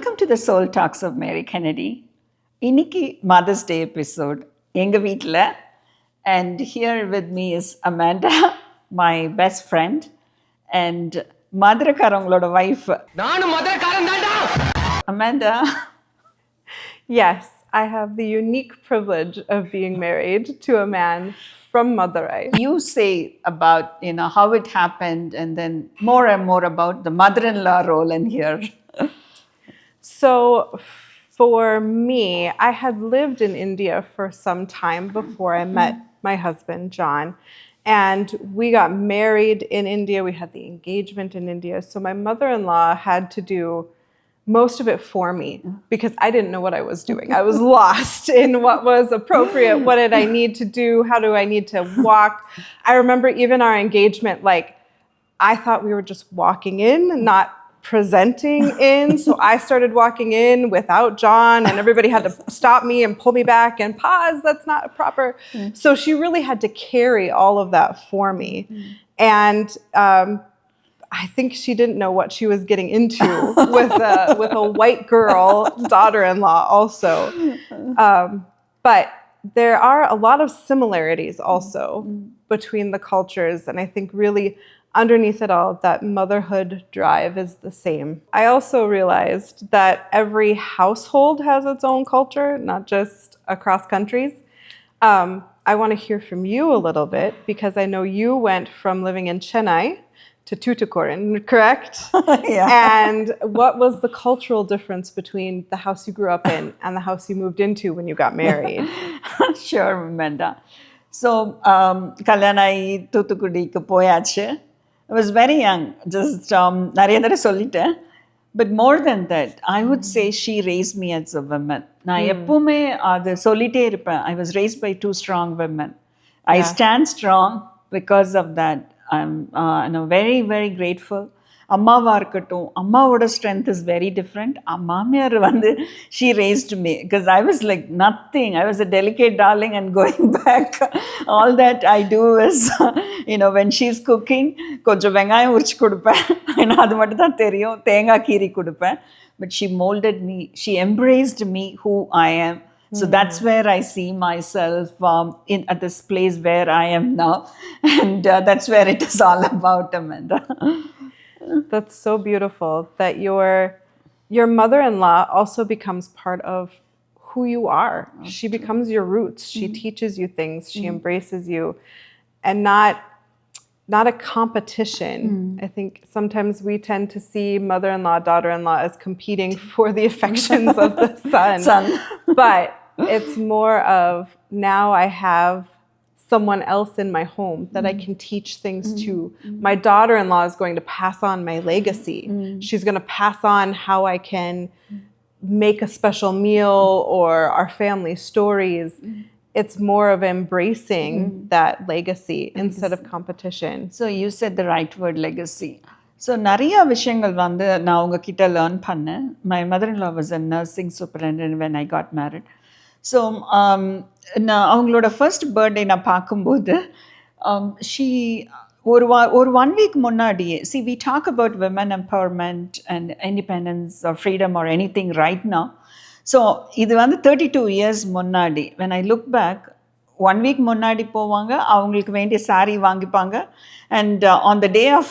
Welcome to the Soul Talks of Mary Kennedy. Iniki Mother's Day episode. Enga veetla. And here with me is Amanda, my best friend, and Madurai wife. Amanda. Yes, I have the unique privilege of being married to a man from Madurai. You say about, how it happened and then more and more about the mother-in-law role in here. So for me, I had lived in India for some time before I met my husband, John. And we got married in India. We had the engagement in India. So my mother-in-law had to do most of it for me because I didn't know what I was doing. I was lost in what was appropriate. What did I need to do? How do I need to walk? I remember even our engagement, like I thought we were just walking in, not presenting in. So I started walking in without John and everybody had to stop me and pull me back and pause. That's not proper. So she really had to carry all of that for me. And I think she didn't know what she was getting into with a white girl daughter-in-law also. But there are a lot of similarities also between the cultures. And I think really underneath it all, that motherhood drive is the same. I also realized that every household has its own culture, not just across countries. I want to hear from you a little bit because I know you went from living in Chennai to Tuticorin, correct? Yeah. And what was the cultural difference between the house you grew up in and the house you moved into when you got married? Sure, Amanda. So, Kalyanai Thuthukudikku poyachu. I was very young, just நிறைய தடவை சொல்லிட்டேன். But more than that, I would say she raised me as a woman. நான் எப்பவுமே அது சொல்லிட்டே இருப்பேன். I was raised by two strong women. I stand strong because of that. I'm very, very grateful. அம்மாவா இருக்கட்டும், அம்மாவோட strength is very different. மாமியார் வந்து she raised me because I was like nothing. I was a delicate darling and going back. All that I do is, when she's cooking, கொஞ்சம் வெங்காயம் உரிச்சு கொடுப்பேன். அது மட்டும் தான் தெரியும். தேங்காய் கீரி கொடுப்பேன். But she molded me. She embraced me who I am. So that's where I see myself at this place where I am now. And that's where it is all about, Amanda. That's so beautiful that your mother-in-law also becomes part of who you are. She becomes your roots. She teaches you things. She embraces you. And not a competition. I think sometimes we tend to see mother-in-law, daughter-in-law as competing for the affections of the son. But it's more of now I have someone else in my home that I can teach things to. My daughter-in-law is going to pass on my legacy. She's going to pass on how I can make a special meal or our family stories. It's more of embracing that legacy instead of competition. So you said the right word, legacy. So நிறைய விஷயங்கள் வந்து நான் உங்ககிட்ட learn பண்ணேன். My mother-in-law was a nursing superintendent when I got married. So நான் அவங்களோட first birthday நான் பார்க்கும்போது she ஒரு 1 week முன்னாடியே we talk about women empowerment and independence or freedom or anything right now. So இது வந்து 32 years முன்னாடி. When I look back, 1 week முன்னாடி போவாங்க, அவங்களுக்கு வேண்டிய saree வாங்கிப்பாங்க, and on the day of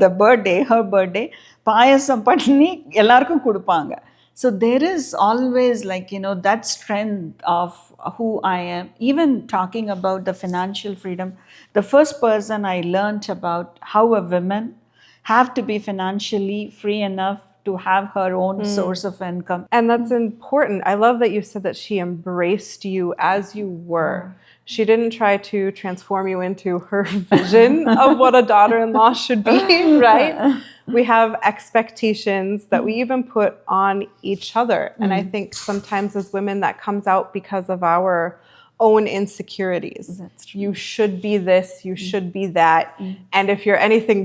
the birthday, her birthday, பாயசம் பண்ணி எல்லாருக்கும் கொடுப்பாங்க. So there is always that strength of who I am. Even talking about the financial freedom, the first person I learned about how a woman have to be financially free enough to have her own source of income. And that's important. I love that you said that she embraced you as you were. She didn't try to transform you into her vision of what a daughter-in-law should be, right? We have expectations that we even put on each other. And I think sometimes as women that comes out because of our own insecurities. That's true. You should be this, you should be that. And if you're anything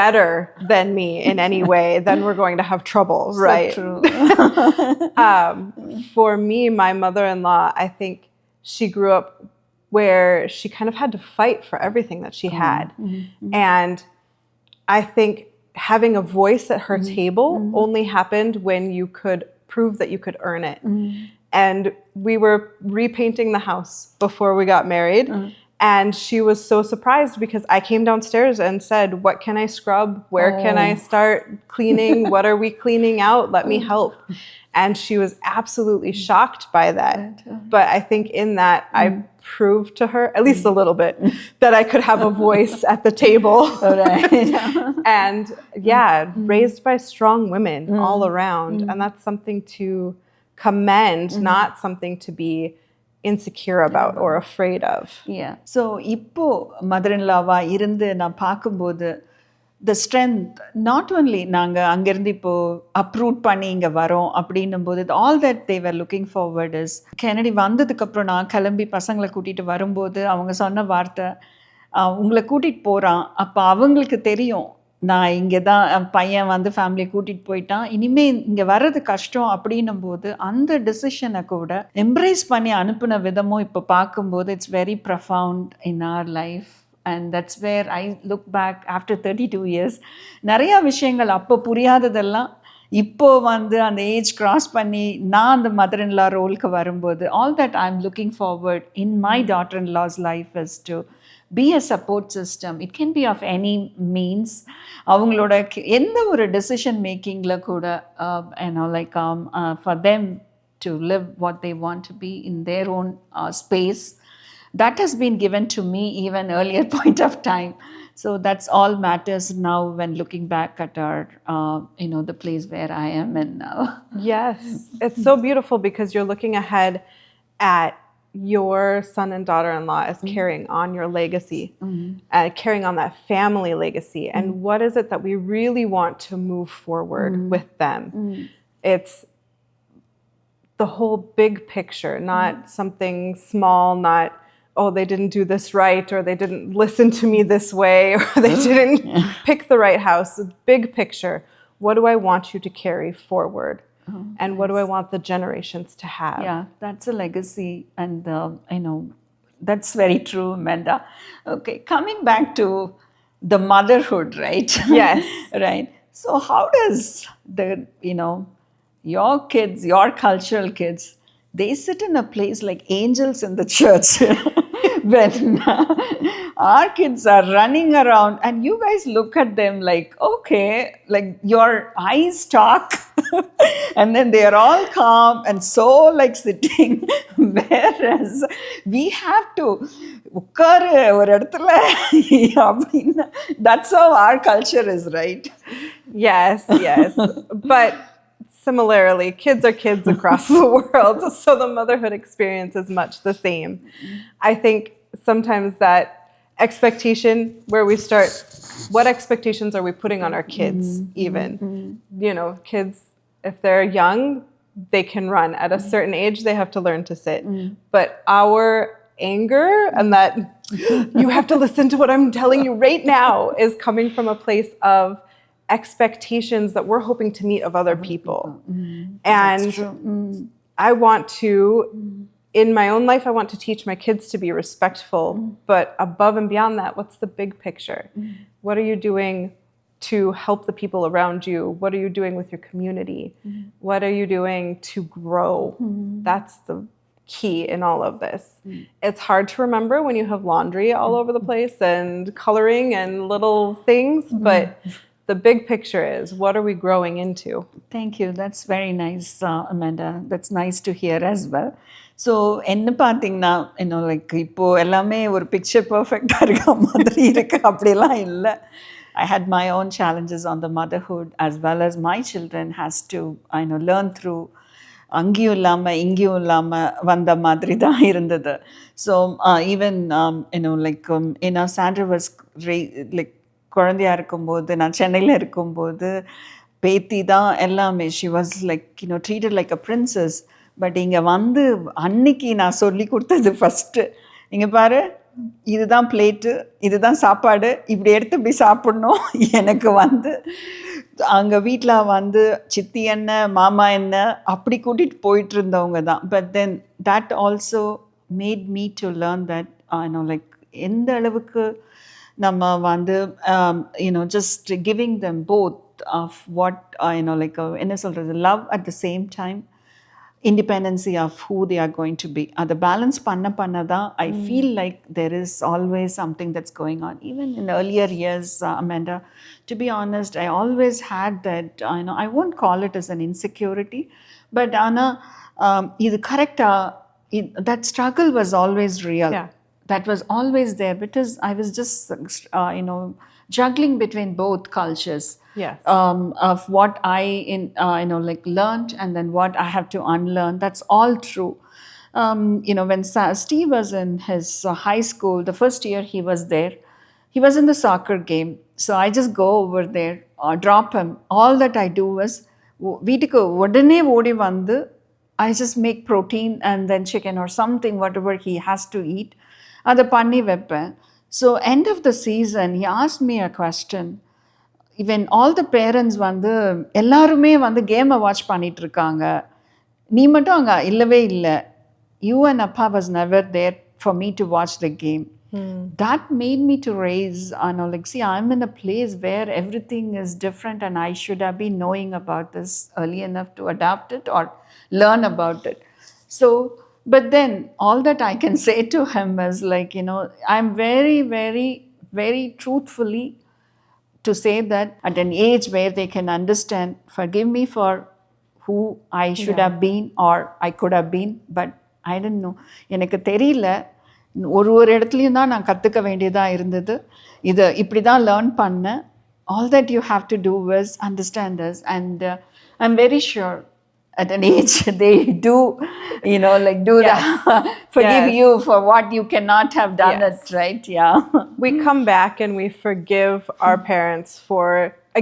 better than me in any way, then we're going to have trouble, right? So true. For me, my mother-in-law, I think she grew up where she kind of had to fight for everything that she had. And I think having a voice at her table only happened when you could prove that you could earn it. And we were repainting the house before we got married. And she was so surprised because I came downstairs and said, what can I scrub? Where can I start cleaning? What are we cleaning out? Let me help. And she was absolutely shocked by that. But I think in that, I proved to her, at least a little bit, that I could have a voice at the table. And raised by strong women all around. And that's something to commend, not something to be insecure about or afraid of. Yeah. So இப்போ mother-in-lawவா இருந்து நான் பார்க்கும்போது the strength, not only நாங்க அங்கிருந்து இப்போ uproot பண்ணி இங்க வரோம் அப்படின்னும் போது all that they were looking forward is Kennedy வந்ததுக்கு அப்புறம் நான் கிளம்பி பசங்களை கூட்டிட்டு வரும்போது அவங்க சொன்ன வார்த்தை உங்களை கூட்டிட்டு போறான் அப்ப அவங்களுக்கு தெரியும் நான் இங்கே தான் பையன் வந்து ஃபேமிலியை கூட்டிகிட்டு போயிட்டான் இனிமேல் இங்கே வர்றது கஷ்டம் அப்படின்னும் போது அந்த டெசிஷனை கூட எம்ப்ரேஸ் பண்ணி அனுப்பின விதமும் இப்போ பார்க்கும்போது it's very profound in our life and that's where I look back after 32 years நிறையா விஷயங்கள் அப்போ புரியாததெல்லாம் இப்போ வந்து அந்த ஏஜ் கிராஸ் பண்ணி நான் அந்த மதர்-இன்-லா ரோலுக்கு வரும்போது all that I am looking forward in my daughter-in-law's life is to be a support system. It can be of any means. அவங்களோட எந்த ஒரு decision makingல கூட like for them to live what they want to be in their own space. That has been given to me even earlier point of time. So that's all matters now when looking back at our, the place where I am in now. Yes, it's so beautiful because you're looking ahead at your son and daughter-in-law as carrying on your legacy, carrying on that family legacy. And what is it that we really want to move forward with them? It's the whole big picture, not something small, not, oh, they didn't do this right, or they didn't listen to me this way, or they didn't pick the right house. The big picture. What do I want you to carry forward? And what do I want the generations to have? Yeah, that's a legacy. And, that's very true, Amanda. Okay, coming back to the motherhood, right? Yes. Right. So how does your kids, your cultural kids, they sit in a place like angels in the church when our kids are running around and you guys look at them like, okay, like your eyes talk and then they are all calm and so like sitting, whereas we have to that's how our culture is, right? Yes. But similarly, kids are kids across the world, so the motherhood experience is much the same. I think sometimes that expectation where we start, what expectations are we putting on our kids even? Kids, if they're young, they can run. At a certain age, they have to learn to sit. But our anger and that you have to listen to what I'm telling you right now is coming from a place of expectations that we're hoping to meet of other people. And I want to, in my own life, I want to teach my kids to be respectful, but above and beyond that, what's the big picture? What are you doing to help the people around you? What are you doing with your community? What are you doing to grow? That's the key in all of this. It's hard to remember when you have laundry all over the place and coloring and little things, but the big picture is, what are we growing into? Thank you. That's very nice, Amanda. That's nice to hear as well. So, என்ன பார்த்தீங்கன்னா like இப்போ எல்லாமே ஒரு picture perfect இருக்க மாதிரி இருக்கு அப்படிலாம் இல்லை. I had my own challenges on the motherhood as well as my children has to learn through அங்கேயும் இல்லாமல் இங்கேயும் இல்லாமல் வந்த மாதிரி தான் இருந்தது. So even like Sandra was like குழந்தையா இருக்கும்போது நான் சென்னையில் இருக்கும்போது பேத்தி தான் எல்லாமே. She was like treated like a princess. But இங்கே வந்து அன்னைக்கு நான் சொல்லி கொடுத்தது ஃபஸ்ட்டு, இங்கே பாரு இதுதான் பிளேட்டு, இதுதான் சாப்பாடு, இப்படி எடுத்து இப்படி சாப்பிட்ணும். எனக்கு வந்து அங்கே வீட்டில் வந்து சித்தி என்ன மாமா என்ன அப்படி கூட்டிகிட்டு போயிட்டு இருந்தவங்க தான். But then that also made me to learn that like எந்த அளவுக்கு நம்ம வந்து just giving them both of what like என்ன சொல்றது love at the same time independency of who they are going to be. The balance panna da, I feel like there is always something that's going on. Even in earlier years, Amanda, to be honest, I always had that, I won't call it as an insecurity, but Anna, idu correct, that struggle was always real. Yeah. That was always there because I was just, juggling between both cultures. Yes. Of what I like learned and then what I have to unlearn. That's all true. When Steve was in his high school, the first year he was there, he was in the soccer game. So I just go over there, drop him. All that I do was, வீட்டுக்கு உடனே ஓடி வந்து I just make protein and then chicken or something, whatever he has to eat. அதை பண்ணி வைப்பேன். So end of the season, he asked me a question. When all the parents வந்து எல்லாருமே வந்து கேமை வாட்ச் பண்ணிட்டு இருக்காங்க, நீ மட்டும் அங்கே இல்லவே இல்லை. You and Appa was never there for me to watch the game. That made me to raise, like, see, I'm in a place where everything is different and I should have been knowing about this early enough to adapt it or learn about it. So, but then all that I can say to him is like, I'm very, very, very truthfully to say that at an age where they can understand, forgive me for who I should have been or I could have been, but I didn't know. எனக்கு தெரியல, ஒரு இடத்துலையும் தான் நான் கற்றுக்க வேண்டியதாக இருந்தது. இதை இப்படி தான் லேர்ன் பண்ணேன். All that you have to do is understand this, and I'm very sure at an age they do, like do Yes. that, forgive Yes. you for what you cannot have done Yes. it, right? Yeah. We come back and we forgive our parents for,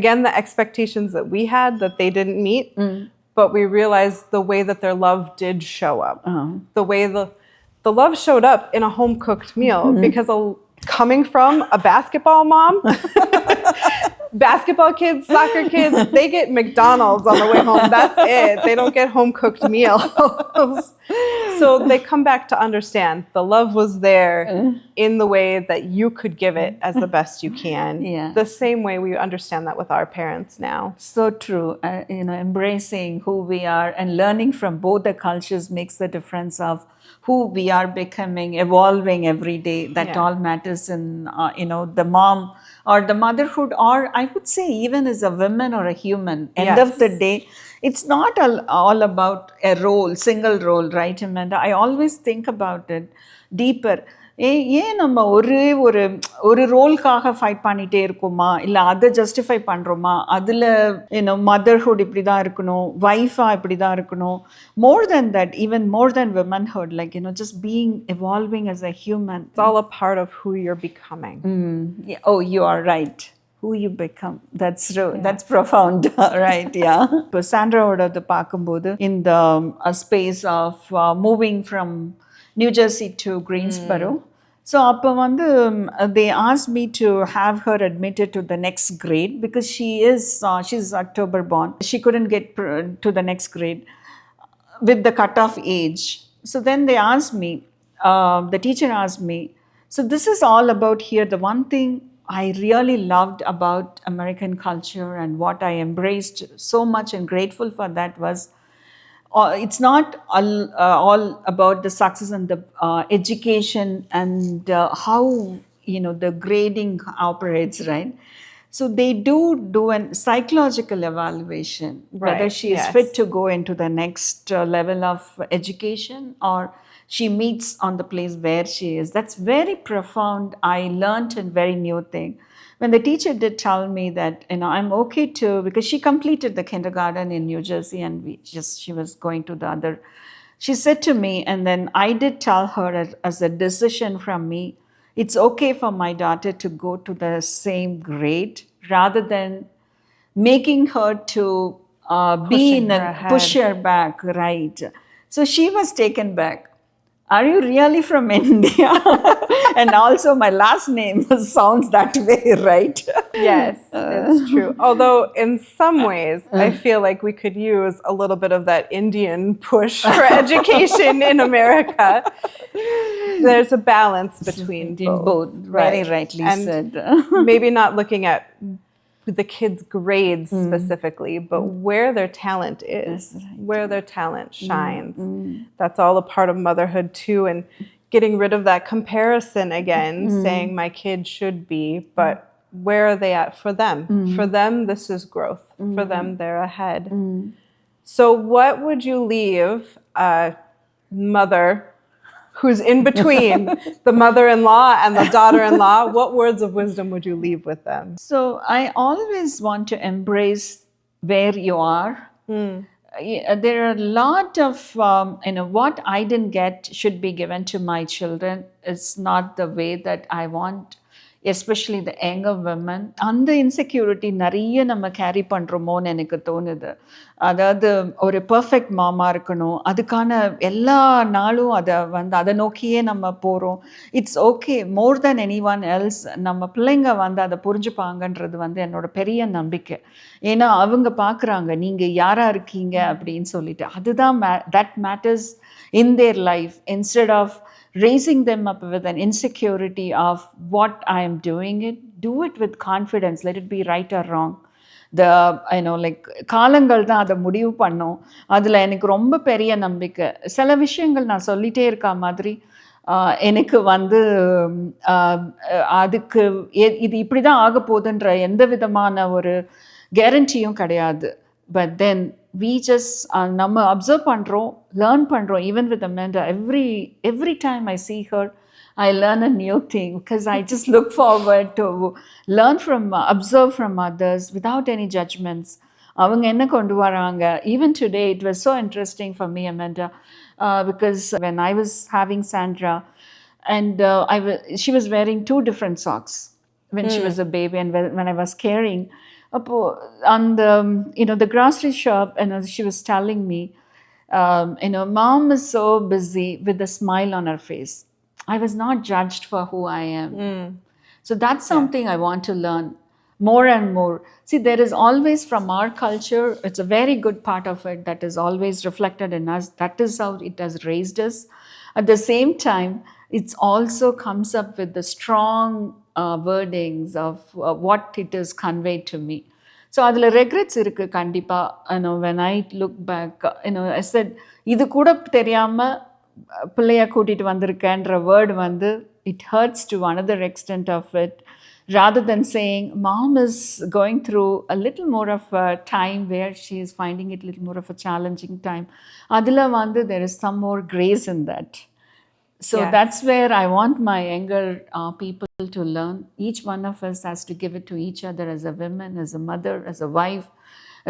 again, the expectations that we had that they didn't meet, but we realize the way that their love did show up, the way the love showed up in a home cooked meal, because coming from a basketball mom, basketball kids, soccer kids, they get McDonald's on the way home. That's it. They don't get home cooked meals. So they come back to understand the love was there in the way that you could give it as the best you can. Yeah. The same way we understand that with our parents now. So true. Embracing who we are and learning from both the cultures makes the difference of who we are becoming, evolving every day. That all matters in, the mom or the motherhood, or I would say even as a woman or a human. End of the day, it's not all about a role, single role, right, Amanda? I always think about it deeper. ஏன் நம்ம ஒரு ரோல்காக fight பண்ணிகிட்டே இருக்கோமா, இல்லை அதை justify பண்ணுறோமா, அதில் motherhood இப்படி தான் இருக்கணும், ஒய்ஃபாக இப்படி தான் இருக்கணும், more than that, even more than womanhood, like just being evolving as a human. It's all a part of who you're becoming. Yeah. Oh, you are right. Who you become. That's true. Yeah. That's profound. Right, yeah. இப்போ சாண்ட்ராவோட பார்க்கும்போது in the space of moving from New Jersey to Greensboro. So அப்போ வந்து they asked me to have her admitted to the next grade because she's October born. She couldn't get to the next grade with the cutoff age. So then they asked me, the teacher asked me, so this is all about here. The one thing I really loved about American culture and what I embraced so much and grateful for that was, it's not all about the success and the education and how the grading operates, right? So they do a psychological evaluation, whether she is fit to go into the next level of education or she meets on the place where she is. That's very profound. I learned a very new thing. When the teacher did tell me that, I'm okay to, because she completed the kindergarten in New Jersey and she was going to the other. She said to me, and then I did tell her as a decision from me, it's okay for my daughter to go to the same grade rather than making her to push her back, right? So she was taken back. Are you really from India? And also, my last name sounds that way, right? Yes, it's true. Although in some ways, I feel like we could use a little bit of that Indian push for education in America. There's a balance between In both, both, right? very rightly And said. maybe not looking at the kids' grades specifically, but where their talent is, where their talent shines. That's all a part of motherhood too, and getting rid of that comparison again, saying my kid should be, but where are they at for them? For them, this is growth. For them, they're ahead. So, what would you leave a mother who's in between the mother-in-law and the daughter-in-law? What words of wisdom would you leave with them? So I always want to embrace where you are. There are a lot of, what I didn't get should be given to my children. It's not the way that I want, especially the younger women. அந்த insecurity நிறைய நம்ம carry பண்ணுறோமோன்னு எனக்கு தோணுது. அதாவது ஒரு perfect மாமா இருக்கணும், அதுக்கான எல்லா நாளும் அதை நோக்கியே நம்ம போகிறோம். It's okay, more then any one else நம்ம பிள்ளைங்க அதை புரிஞ்சுப்பாங்கன்றது என்னோட பெரிய நம்பிக்கை. ஏன்னா அவங்க பார்க்குறாங்க நீங்கள் யாராக இருக்கீங்க அப்படின்னு சொல்லிட்டு. அதுதான் that matters in their life, instead of raising them up with an insecurity of what I am doing it. Do it with confidence, let it be right or wrong. காலங்கள் தான் அதை முடிவு பண்ணும். அதில் எனக்கு ரொம்ப பெரிய நம்பிக்கை. சில விஷயங்கள் நான் சொல்லிகிட்டே இருக்க மாதிரி எனக்கு அதுக்கு இது இப்படி தான் ஆக போகுதுன்ற எந்த விதமான ஒரு கேரண்டியும் கிடையாது. பட் தென் we just நம்ம observe பண்றோம், learn பண்றோம். Even with Amanda, every time I see her, I learn a new thing, because I just look forward to learn from, observe from others without any judgments. அவங்க என்ன கொண்டு வராங்க. Even today it was so interesting for me, Amanda, because when I was having Sandra, and she was wearing 2 different socks when she was a baby, and when I was carrying. On the grocery shop, and she was telling me, mom is so busy with a smile on her face. I was not judged for who I am. So that's something I want to learn more and more. See, there is always, from our culture, it's a very good part of it that is always reflected in us. That is how it has raised us. At the same time, it also comes up with the strong wordings of what it is conveyed to me. So அதில் regrets இருக்கு கண்டிப்பாக. When I look back, I said, இது கூட தெரியாமல் பிள்ளைய கூட்டிகிட்டு வந்திருக்கேன்ற word it hurts to another extent of it, rather than saying mom is going through a little more of a time where she is finding it a little more of a challenging time. அதில் there is some more grace in that. So that's where I want my younger people to learn. Each one of us has to give it to each other, as a woman, as a mother, as a wife,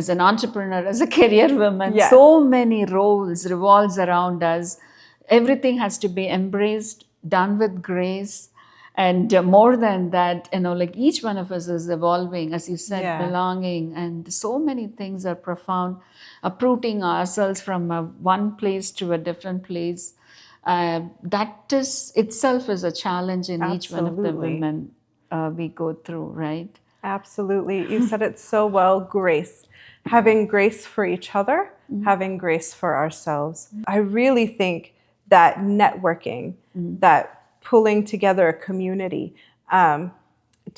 as an entrepreneur, as a career woman. So many roles revolves around us. Everything has to be embraced, done with grace. And more than that, each one of us is evolving, as you said, belonging, and so many things are profound. Uprooting ourselves from one place to a different place. That is itself is a challenge in each one of the women we go through, right? Absolutely. You said it so well. Grace. Having grace for each other, having grace for ourselves. I really think that networking, that pulling together a community,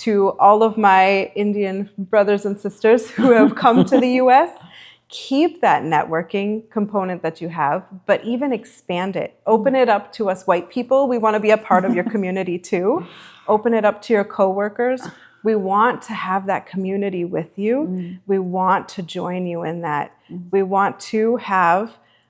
to all of my Indian brothers and sisters who have come to the US, keep that networking component that you have, but even expand it. Open it up to us white people. We want to be a part of your community too. Open it up to your coworkers. We want to have that community with you. We want to join you in that. We want to have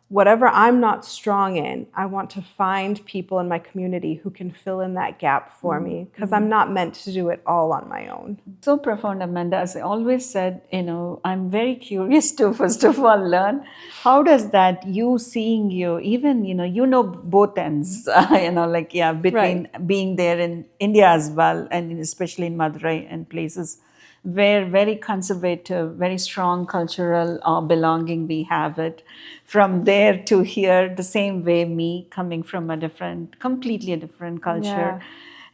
whatever I'm not strong in, I want to find people in my community who can fill in that gap for me, because I'm not meant to do it all on my own. So profound, Amanda. As I always said, I'm very curious to, first of all, learn how does that, you seeing you, even, both ends, between being there in India as well, and especially in Madurai and places where very conservative, very strong cultural belonging we have it. From there to here, the same way me coming from a different, completely a different culture. Yeah.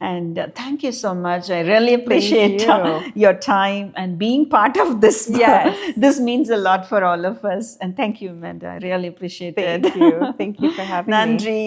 And thank you so much. I really Thank appreciate you. your time and being part of this. Yes. This means a lot for all of us. And thank you, Amanda. I really appreciate it. Thank you. Thank you for having me. Nandri.